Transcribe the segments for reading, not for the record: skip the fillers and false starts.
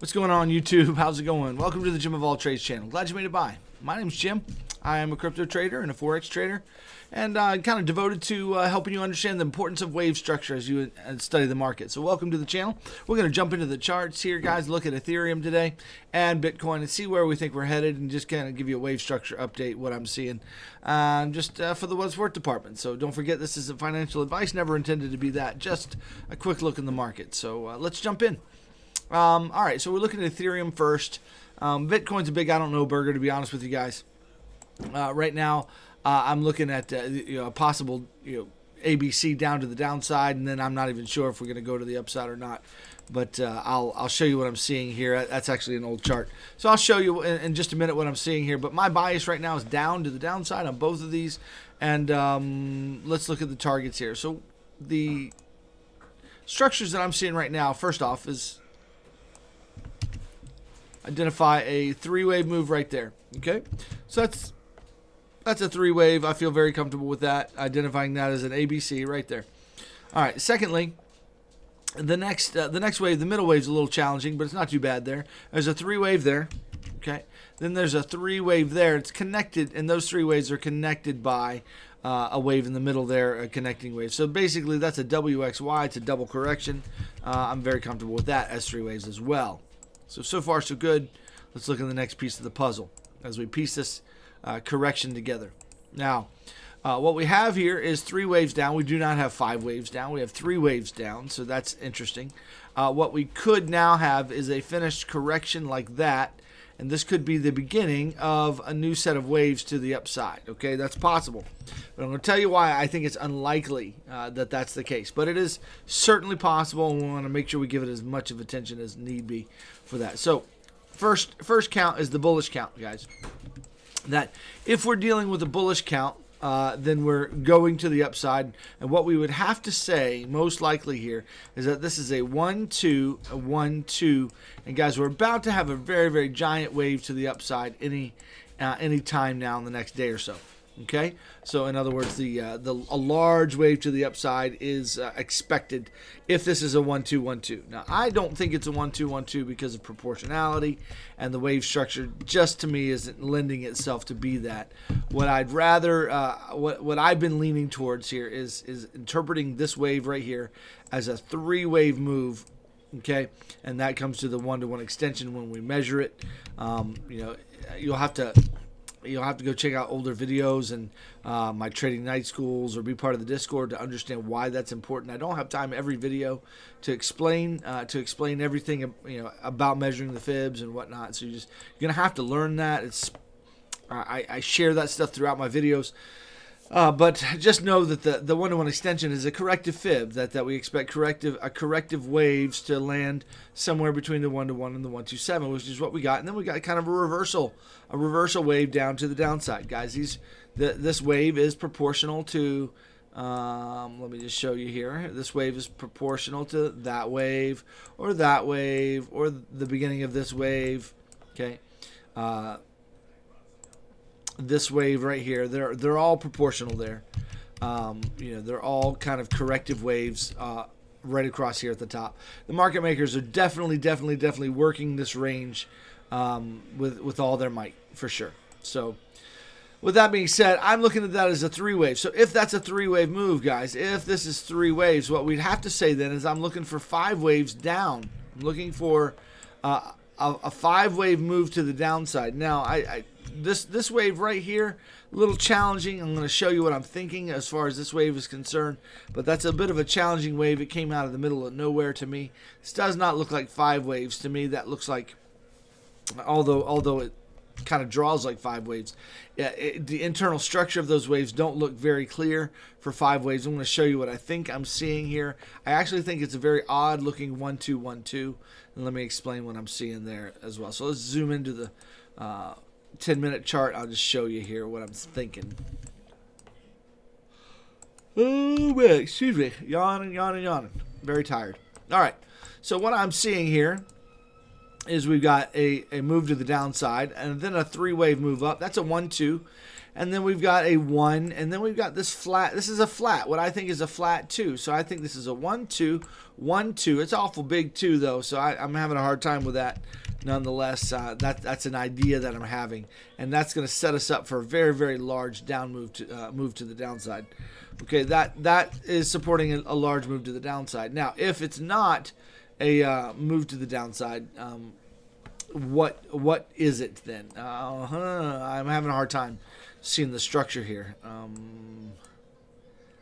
What's going on, YouTube? How's it going? Welcome to the Jim of All Trades channel. Glad you made it by. My name's Jim. I am a crypto trader and a Forex trader, and kind of devoted to helping you understand the importance of wave structure as you study the market. So welcome to the channel. We're going to jump into the charts here, guys, look at Ethereum today and Bitcoin and see where we think we're headed, and just kind of give you a wave structure update, what I'm seeing, just for the what's worth department. So don't forget, this isn't financial advice, never intended to be that, just a quick look in the market. So let's jump in. All right, so we're looking at Ethereum first. Bitcoin's a big I don't know burger, to be honest with you guys. Right now, I'm looking at a possible ABC down to the downside, and then I'm not even sure if we're going to go to the upside or not. But I'll show you what I'm seeing here. That's actually an old chart, so I'll show you in just a minute what I'm seeing here. But my bias right now is down to the downside on both of these, and let's look at the targets here. So the structures that I'm seeing right now, first off, is identify a three-wave move right there. Okay, so that's a three-wave. I feel very comfortable with that, identifying that as an ABC right there. All right, secondly, the next wave, the middle wave, is a little challenging, but it's not too bad there. There's a three-wave there. Okay, then there's a three-wave there. It's connected, and those three waves are connected by a wave in the middle there, a connecting wave. So basically, that's a WXY. It's a double correction. I'm very comfortable with that as three waves as well. So far, so good. Let's look at the next piece of the puzzle as we piece this correction together. Now, what we have here is three waves down. We do not have five waves down. We have three waves down, so that's interesting. What we could now have is a finished correction like that, and this could be the beginning of a new set of waves to the upside. Okay, that's possible. But I'm going to tell you why I think it's unlikely that that's the case. But it is certainly possible, and we want to make sure we give it as much of attention as need be for that. So first count is the bullish count, guys. That if we're dealing with a bullish count, then we're going to the upside. And what we would have to say, most likely here, is that this is a 1-2, a 1-2. And guys, we're about to have a very, very giant wave to the upside any time now in the next day or so. Okay, so in other words, a large wave to the upside is expected if this is a 1-2, 1-2. Now, I don't think it's a 1-2, 1-2 because of proportionality, and the wave structure just to me isn't lending itself to be that. What I'd rather, what I've been leaning towards here is interpreting this wave right here as a three-wave move. Okay, and that comes to the one-to-one extension when we measure it. You'll have to go check out older videos and my trading night schools, or be part of the Discord to understand why that's important. I don't have time every video to explain everything about measuring the fibs and whatnot. So you're gonna have to learn that. I share that stuff throughout my videos. But just know that the one-to-one extension is a corrective fib, that we expect corrective waves to land somewhere between the 1-to-1 and the 1-2-7, which is what we got. And then we got kind of a reversal wave down to the downside, guys. This wave is proportional to, let me just show you here. This wave is proportional to that wave, or the beginning of this wave. Okay. This wave right here, they're all proportional there. They're all kind of corrective waves right across here at the top. The market makers are definitely working this range with all their might, for sure. So with that being said, I'm looking at that as a three-wave. So if that's a three-wave move, guys, if this is three waves, what we'd have to say then is I'm looking for five waves down. I'm looking for a five-wave move to the downside. Now, this wave right here, a little challenging. I'm going to show you what I'm thinking as far as this wave is concerned, but that's a bit of a challenging wave. It came out of the middle of nowhere to me. This does not look like five waves to me. That looks like, although it kind of draws like five waves, the internal structure of those waves don't look very clear for five waves. I'm going to show you what I think I'm seeing here. I actually think it's a very odd looking 1-2, 1-2, and let me explain what I'm seeing there as well. So let's zoom into the 10-minute chart. I'll just show you here what I'm thinking. Oh man, excuse me, yawning. Very tired. All right, so what I'm seeing here is we've got a move to the downside, and then a three-wave move up. That's a 1-2. And then we've got a 1, and then we've got this flat. This is a flat, what I think is a flat 2. So I think this is a 1-2, 1-2. It's awful big 2, though, so I'm having a hard time with that. Nonetheless, that's an idea that I'm having, and that's going to set us up for a very, very large down move to the downside. Okay, that is supporting a large move to the downside. Now, if it's not a move to the downside, what is it then? I'm having a hard time seeing the structure here.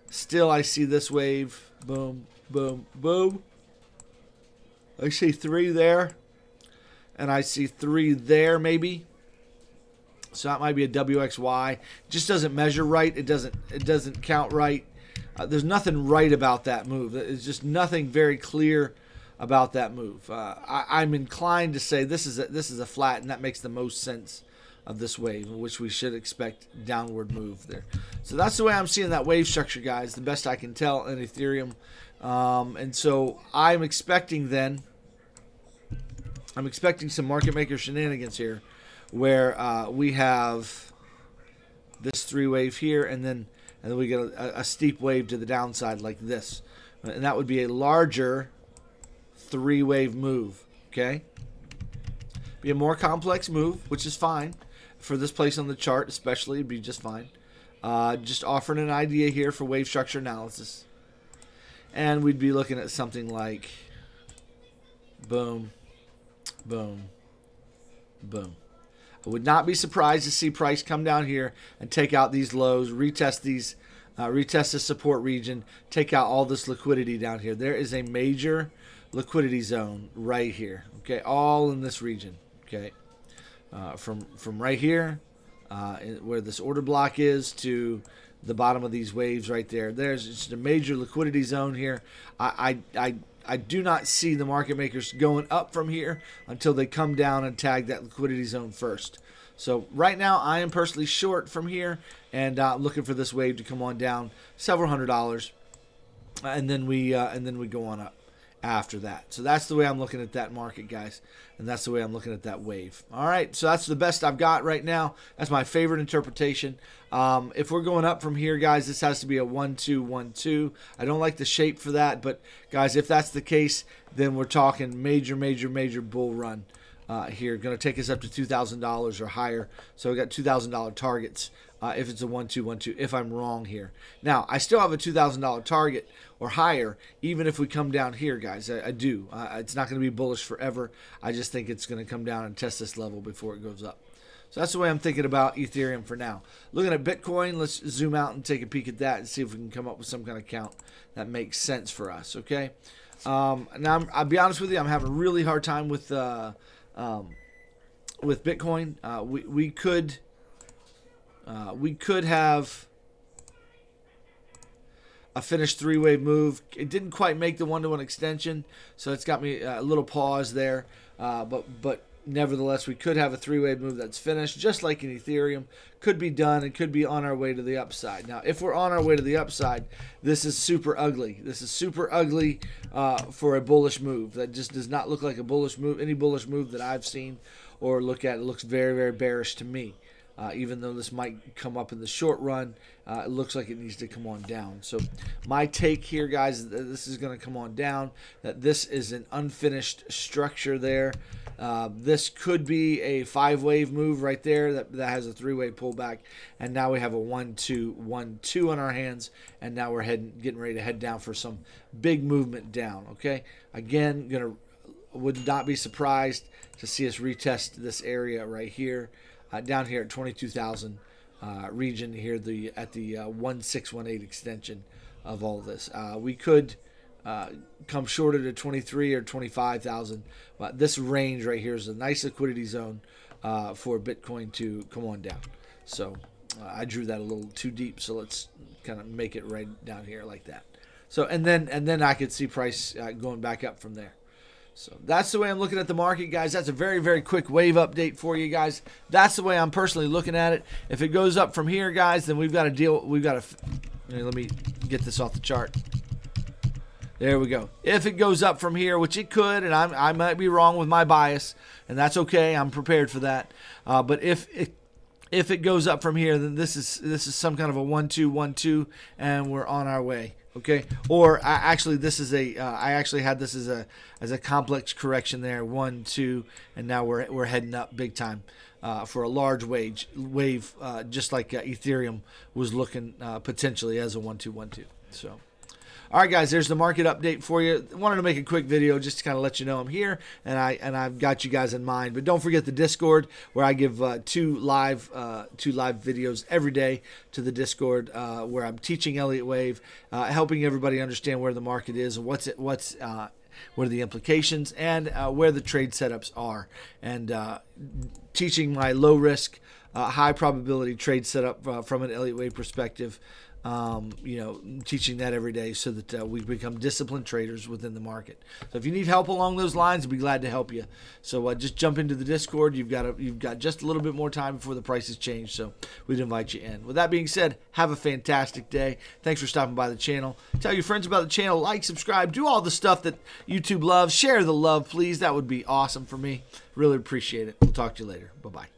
Still, I see this wave. Boom, boom, boom. I see 3 there. And I see 3 there, maybe. So that might be a WXY. It just doesn't measure right. It doesn't count right. There's nothing right about that move. There's just nothing very clear about that move. I'm inclined to say this is a flat, and that makes the most sense of this wave, which we should expect downward move there. So that's the way I'm seeing that wave structure, guys, the best I can tell in Ethereum. And so I'm expecting some market maker shenanigans here, where we have this 3-wave here, and then we get a steep wave to the downside like this, and that would be a larger 3-wave move. Okay, be a more complex move, which is fine for this place on the chart, especially. It'd be just fine. Just offering an idea here for wave structure analysis, and we'd be looking at something like boom, boom, boom. I would not be surprised to see price come down here and take out these lows, retest these, retest the support region, take out all this liquidity down here. There is a major liquidity zone right here. Okay, all in this region. Okay, from right here, where this order block is, to the bottom of these waves right there. There's just a major liquidity zone here. I do not see the market makers going up from here until they come down and tag that liquidity zone first. So right now, I am personally short from here, and looking for this wave to come on down several $100s, and then we go on up after that. So that's the way I'm looking at that market, guys, and that's the way I'm looking at that wave. All right, so that's the best I've got right now. That's my favorite interpretation. If we're going up from here, guys, this has to be a 1-2, 1-2. I don't like the shape for that, but guys, if that's the case, then we're talking major bull run here. Going to take us up to $2,000 or higher. So we got $2,000 targets if it's a 1-2, 1-2, if I'm wrong here. Now, I still have a $2,000 target or higher, even if we come down here, guys. I do. It's not going to be bullish forever. I just think it's going to come down and test this level before it goes up. So that's the way I'm thinking about Ethereum for now. Looking at Bitcoin, let's zoom out and take a peek at that and see if we can come up with some kind of count that makes sense for us, okay? Now, I'll be honest with you, I'm having a really hard time with Bitcoin. We could have a finished 3-wave move. It didn't quite make the 1-to-1 extension, so it's got me a little pause there. But nevertheless, we could have a 3-wave move that's finished, just like in Ethereum. Could be done and could be on our way to the upside. Now, if we're on our way to the upside, this is super ugly. This is super ugly for a bullish move. That just does not look like a bullish move. Any bullish move that I've seen or look at, it looks very, very bearish to me. Even though this might come up in the short run, it looks like it needs to come on down. So my take here, guys, is that this is going to come on down, that this is an unfinished structure there. This could be a 5-wave move right there that has a 3-wave pullback, and now we have a 1-2, 1-2 on our hands, and now we're getting ready to head down for some big movement down, okay? Again, would not be surprised to see us retest this area right here. Down here at 22,000 region here, at the 1618 extension of all this. We could come shorter to 23 or 25,000, but this range right here is a nice liquidity zone for Bitcoin to come on down. So I drew that a little too deep, so let's kind of make it right down here like that. So and then I could see price going back up from there. So that's the way I'm looking at the market, guys. That's a very, very quick wave update for you guys. That's the way I'm personally looking at it. If it goes up from here, guys, then we've got to let me get this off the chart. There we go. If it goes up from here, which it could, and I might be wrong with my bias, and that's okay. I'm prepared for that. But if it goes up from here, then this is some kind of a 1-2-1-2, and we're on our way. Okay. Or actually, this is I actually had this as a complex correction there, 1-2, and now we're heading up big time for a large wave, just like Ethereum was looking potentially as a 1-2-1-2. So. All right, guys, there's the market update for you. I wanted to make a quick video just to kind of let you know I'm here, and I've got you guys in mind. But don't forget the Discord, where I give two live videos every day to the Discord, where I'm teaching Elliott Wave, helping everybody understand where the market is and what are the implications, and where the trade setups are, and teaching my low risk, high probability trade setup from an Elliott Wave perspective. Teaching that every day so that we become disciplined traders within the market. So if you need help along those lines, I'd be glad to help you. So just jump into the Discord. You've got just a little bit more time before the prices change. So we'd invite you in. With that being said, have a fantastic day. Thanks for stopping by the channel. Tell your friends about the channel. Like, subscribe, do all the stuff that YouTube loves. Share the love, please. That would be awesome for me. Really appreciate it. We'll talk to you later. Bye-bye.